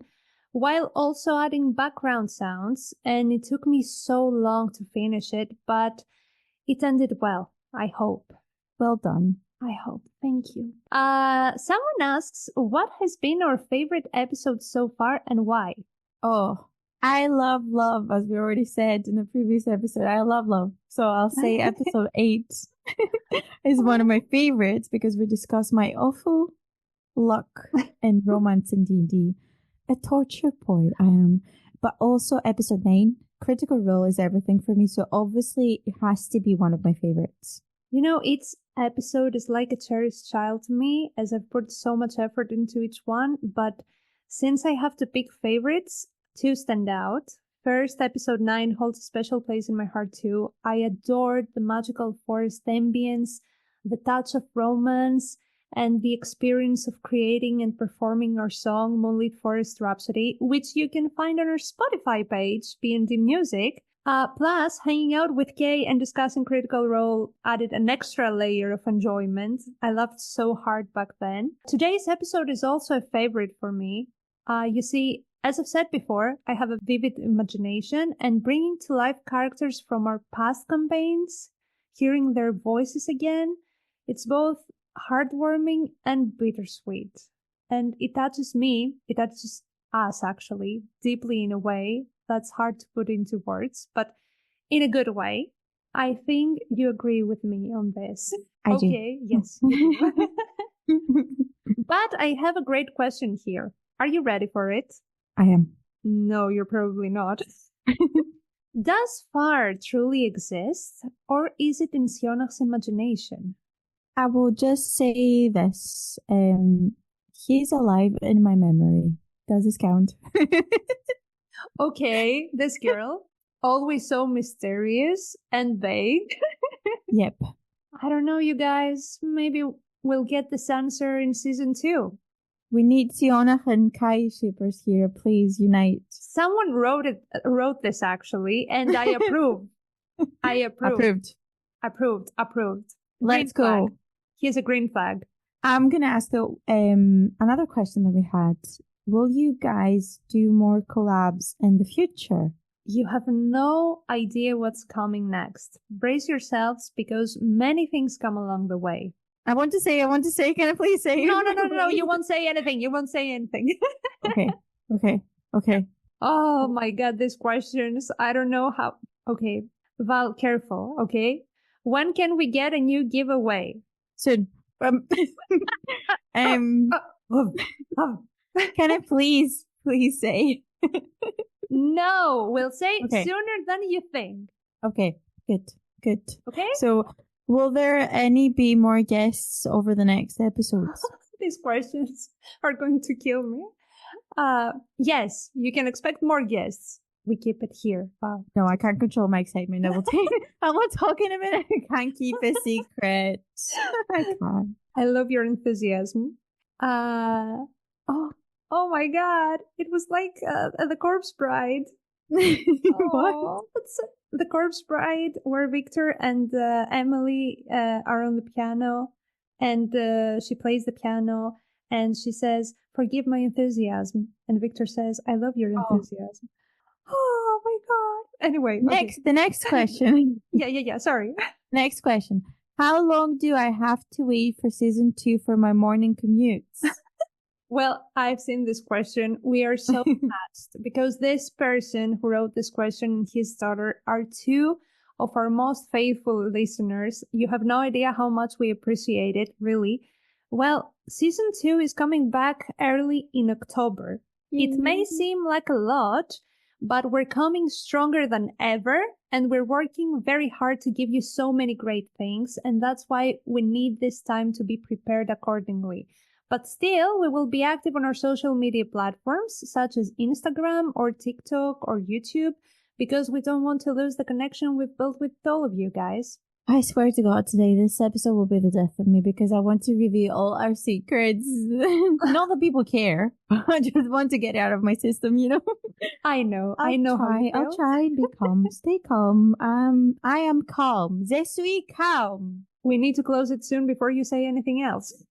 while also adding background sounds. And it took me so long to finish it, but it ended well, I hope. Well done. I hope. Thank you. Someone asks, what has been our favorite episode so far and why? Oh, I love love, as we already said in the previous episode. I love love. So I'll say episode 8 is one of my favorites because we discuss my awful luck in romance in D&D. A torture point I am. But also episode 9, Critical Role is everything for me. So obviously it has to be one of my favorites. Each episode is like a cherished child to me as I've put so much effort into each one. But since I have to pick favorites, 2 stand out. First, episode 9 holds a special place in my heart too. I adored the magical forest ambience, the touch of romance, and the experience of creating and performing our song, Moonlit Forest Rhapsody, which you can find on our Spotify page, B&D Music. Plus, hanging out with Kay and discussing Critical Role added an extra layer of enjoyment. I laughed so hard back then. Today's episode is also a favorite for me. You see, as I've said before, I have a vivid imagination, and bringing to life characters from our past campaigns, hearing their voices again, it's both heartwarming and bittersweet. And it touches us actually, deeply in a way that's hard to put into words, but in a good way. I think you agree with me on this. I do. Okay, yes, you do. But I have a great question here. Are you ready for it? I am. No, you're probably not. Does Far truly exist, or is it in Sionnach's imagination? I will just say this. He's alive in my memory. Does this count? Okay, this girl, always so mysterious and vague. Yep. I don't know, you guys. Maybe we'll get this answer in season 2. We need Sionnach and Kai shippers here. Please unite. Someone wrote this actually, and I approve. I approve. Approved. Let's go. Here's a green flag. I'm gonna ask though, another question that we had. Will you guys do more collabs in the future? You have no idea what's coming next. Brace yourselves because many things come along the way. I want to say, can I please say? No, you won't say anything. Okay. Oh my God, these questions. I don't know how. Okay, Val, careful, okay? When can we get a new giveaway? Soon. Can I please say? No, we'll say Okay. sooner than you think. Okay, good. Okay? So, will there be more guests over the next episodes? These questions are going to kill me. Yes, you can expect more guests. we keep it here. Wow. No, I can't control my excitement. I will talk in a minute. I can't keep a secret. I can't. I love your enthusiasm. Oh my God! It was like the Corpse Bride. What? It's the Corpse Bride, where Victor and Emily are on the piano, and she plays the piano, and she says, "Forgive my enthusiasm," and Victor says, "I love your enthusiasm." Oh my God! Anyway, The next question. Yeah. Sorry. Next question. How long do I have to wait for season 2 for my morning commutes? Well, I've seen this question. We are so fast because this person who wrote this question and his daughter are two of our most faithful listeners. You have no idea how much we appreciate it, really. Well, season 2 is coming back early in October. It may seem like a lot, but we're coming stronger than ever, and we're working very hard to give you so many great things, and that's why we need this time to be prepared accordingly. But still, we will be active on our social media platforms, such as Instagram or TikTok or YouTube, because we don't want to lose the connection we've built with all of you guys. I swear to God, today, this episode will be the death of me because I want to reveal all our secrets. Not that people care. I just want to get it out of my system, you know? I know how you feel. I'll try and be calm. Stay calm. I am calm. Je suis calm. We need to close it soon before you say anything else.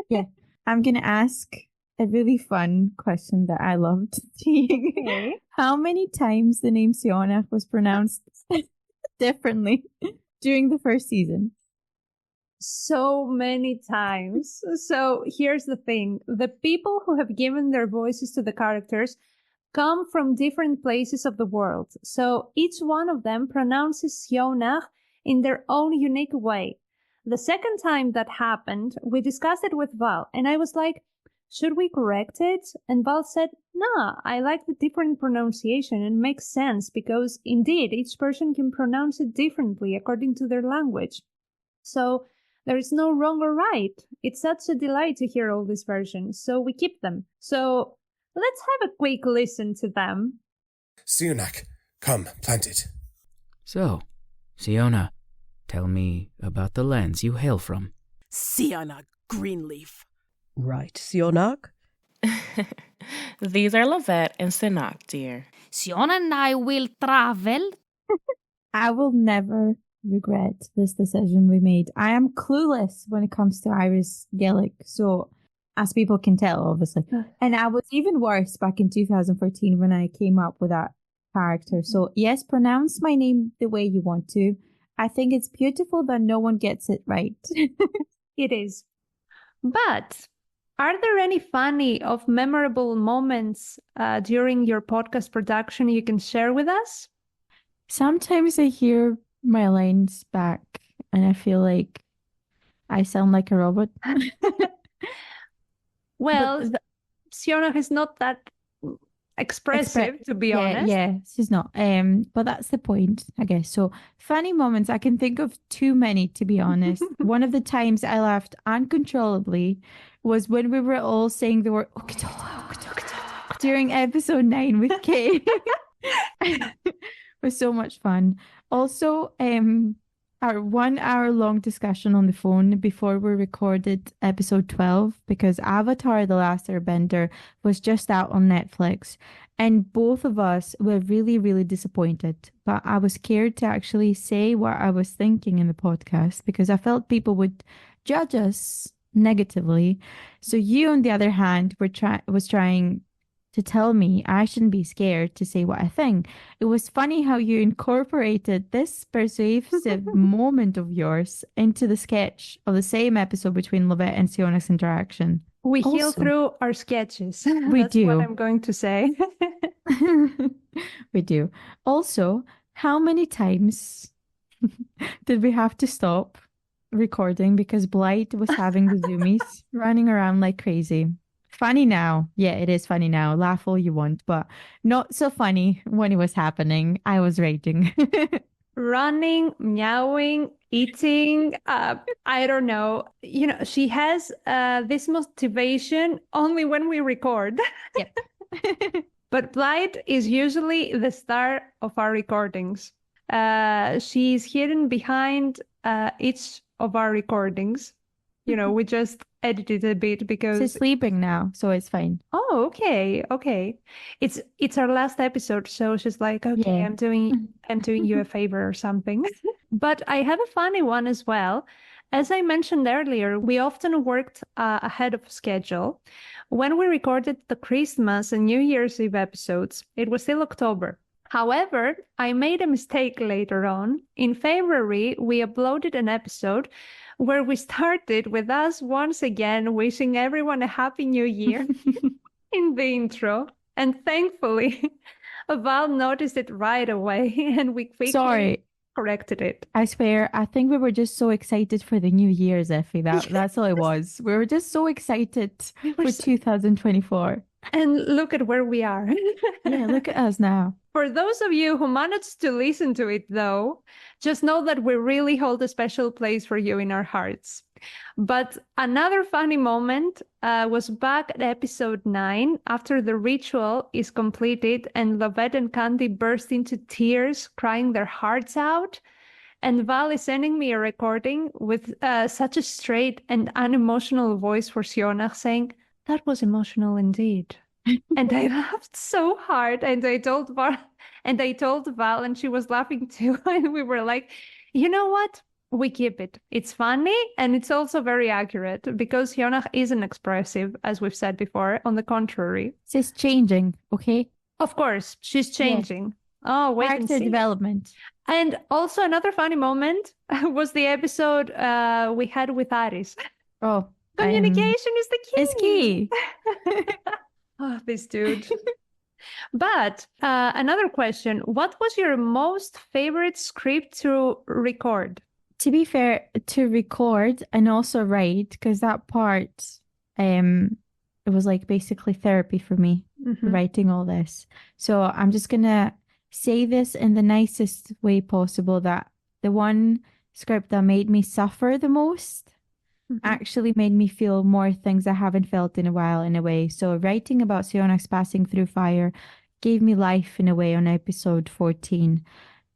Yeah. I'm going to ask a really fun question that I loved seeing. Okay. How many times the name Sionnach was pronounced differently during the first season? So many times. So here's the thing. The people who have given their voices to the characters come from different places of the world. So each one of them pronounces Sionnach in their own unique way. The second time that happened, we discussed it with Val, and I was like, should we correct it? And Val said, nah, I like the different pronunciation and makes sense because indeed each person can pronounce it differently according to their language. So there is no wrong or right. It's such a delight to hear all these versions, so we keep them. So let's have a quick listen to them. Sionnach, come, plant it. So, Sionnach, tell me about the lands you hail from. Sionnach Greenleaf. Right, Sionnach? These are Lovette and Sionnach, dear. Sionnach and I will travel. I will never regret this decision we made. I am clueless when it comes to Irish Gaelic, so as people can tell, obviously. And I was even worse back in 2014 when I came up with that character. So yes, pronounce my name the way you want to. I think it's beautiful that no one gets it right. It is. But are there any funny or memorable moments during your podcast production you can share with us? Sometimes I hear my lines back and I feel like I sound like a robot. Well, Sionnach is not that expressive, to be honest. Yeah, she's not. But that's the point, I guess. So funny moments, I can think of too many, to be honest. One of the times I laughed uncontrollably was when we were all saying the word during episode 9 with Kay. It was so much fun. Also, our 1 hour long discussion on the phone before we recorded episode 12, because Avatar: The Last Airbender was just out on Netflix, and both of us were really, really disappointed. But I was scared to actually say what I was thinking in the podcast because I felt people would judge us negatively. So you, on the other hand, was trying to tell me I shouldn't be scared to say what I think. It was funny how you incorporated this persuasive moment of yours into the sketch of the same episode between Lovette and Sionnach's interaction. We heal through our sketches. That's what I'm going to say. We do. Also, how many times did we have to stop recording because Blight was having the zoomies running around like crazy? Funny now. Yeah, it is funny now. Laugh all you want, but not so funny when it was happening. I was raging. Running, meowing, eating. I don't know. You know, she has this motivation only when we record. Yep. But Blythe is usually the star of our recordings. She's hidden behind each of our recordings. We just edited a bit because She's sleeping now, so it's fine. Oh, okay. It's our last episode, so she's like, okay, Yeah. I'm doing you a favor or something. But I have a funny one as well. As I mentioned earlier, we often worked ahead of schedule. When we recorded the Christmas and New Year's Eve episodes, it was still October. However, I made a mistake later on. In February, we uploaded an episode where we started with us once again wishing everyone a Happy New Year in the intro. And thankfully, Val noticed it right away and we quickly corrected it. I swear, I think we were just so excited for the New Year's, Effie. That's all it was. We were just so excited for 2024. And look at where we are. Yeah, look at us now. For those of you who managed to listen to it, though, just know that we really hold a special place for you in our hearts. But another funny moment was back at episode 9, after the ritual is completed and Lovette and Candy burst into tears, crying their hearts out. And Val is sending me a recording with such a straight and unemotional voice for Sionnach saying, "That was emotional indeed." And I laughed so hard, and I told Val, and she was laughing too. And we were like, you know what? We keep it. It's funny, and it's also very accurate because Sionnach isn't expressive, as we've said before. On the contrary, she's changing. Okay. Of course, she's changing. Oh, wait and Character see. development. And also another funny moment was the episode we had with Aris. Oh, communication is the key. It's key. Oh, this dude. But another question. What was your most favorite script to record? To be fair, to record and also write, because that part, it was like basically therapy for me, writing all this. So I'm just going to say this in the nicest way possible, that the one script that made me suffer the most actually made me feel more things I haven't felt in a while, in a way. So writing about Sionnach's passing through fire gave me life in a way on episode 14.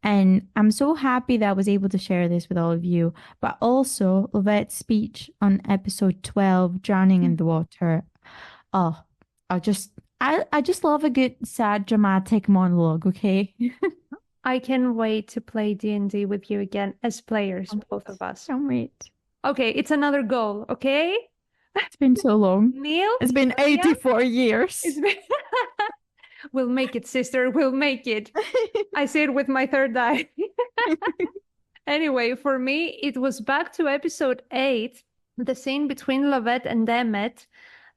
And I'm so happy that I was able to share this with all of you. But also Lovette's speech on episode 12, Drowning in the Water. Oh, I just love a good, sad, dramatic monologue, okay? I can't wait to play D&D with you again as players, both of us. Can't wait. Okay, it's another goal, okay? It's been so long. Neil? It's been 84 years. We'll make it, sister. We'll make it. I say it with my third eye. Anyway, for me, it was back to episode 8, the scene between Lovette and Emmett.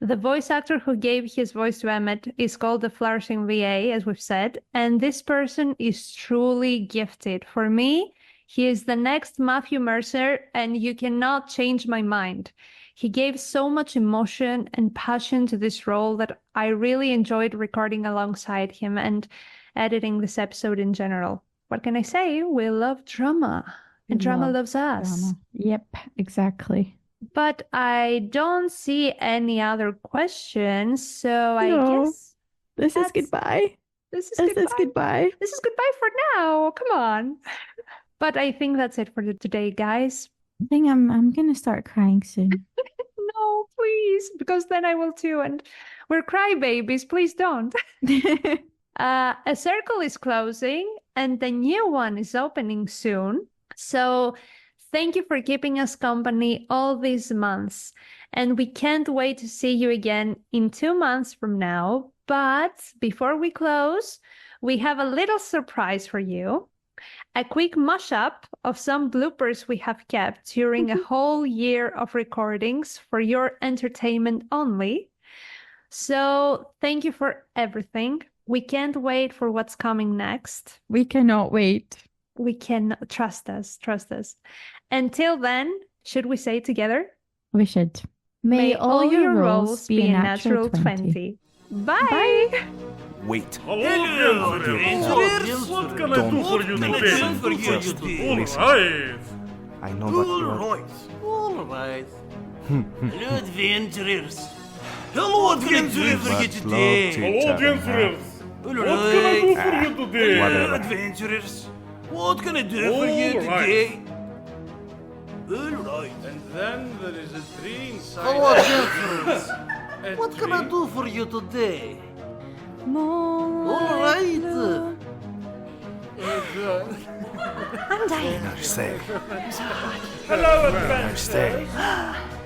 The voice actor who gave his voice to Emmett is called the Flourishing VA, as we've said, and this person is truly gifted. For me, he is the next Matthew Mercer, and you cannot change my mind. He gave so much emotion and passion to this role that I really enjoyed recording alongside him and editing this episode in general. What can I say? We love drama, and drama loves us. Drama. Yep, exactly. But I don't see any other questions, so I guess this is goodbye. This is goodbye. This is goodbye for now. Come on. But I think that's it for today, guys. I think I'm gonna start crying soon. No, please, because then I will too, and we're crybabies. Please don't. A circle is closing, and the new one is opening soon. So thank you for keeping us company all these months, and we can't wait to see you again in 2 months from now. But before we close, we have a little surprise for you. A quick mashup of some bloopers we have kept during a whole year of recordings for your entertainment only. So thank you for everything. We can't wait for what's coming next. We cannot wait. We can trust us. Until then, should we say it together? We should. May all your rolls be a natural 20. Bye. Wait. What can I do for you today? All right. I know that you are... All right. Hello, adventurers. Hello, adventurers. Hello, adventurers. All What can I do for you today? Whatever. Adventurers, what can I do for you today? Alright. And then there is a tree inside. Hello, adventurers. What can I do for you today? Alright. I'm dying. Stay. Hello, Stay.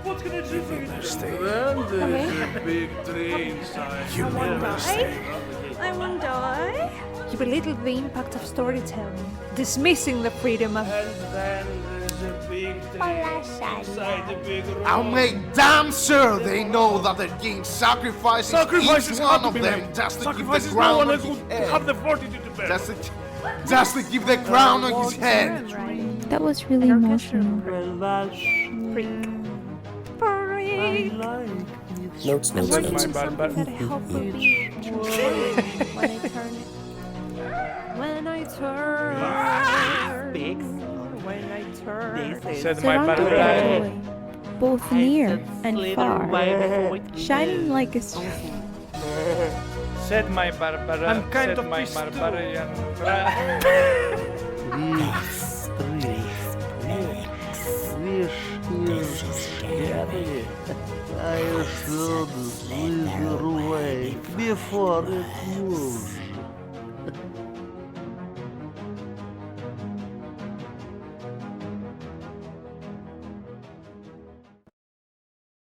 What can I do for you? Stay. Then there is a big tree inside. You never stay. I won't die. You belittle the impact of storytelling, dismissing the freedom of. And then there's a big tree inside the big room. I'll make damn sure they know that they're getting sacrifices each one of them just to keep the crown on his head. Have the fortitude to bear. Just to keep the crown on his head. That was really emotional. Notes. I'm working on something that I hope will be transformative when I turn. When I turn. Said my Surrounded by Barbara. joy, both near and far, shining like a star. Said my Barbara. I'm kind said of my pissed too. barbarian. I should slither away before it moves.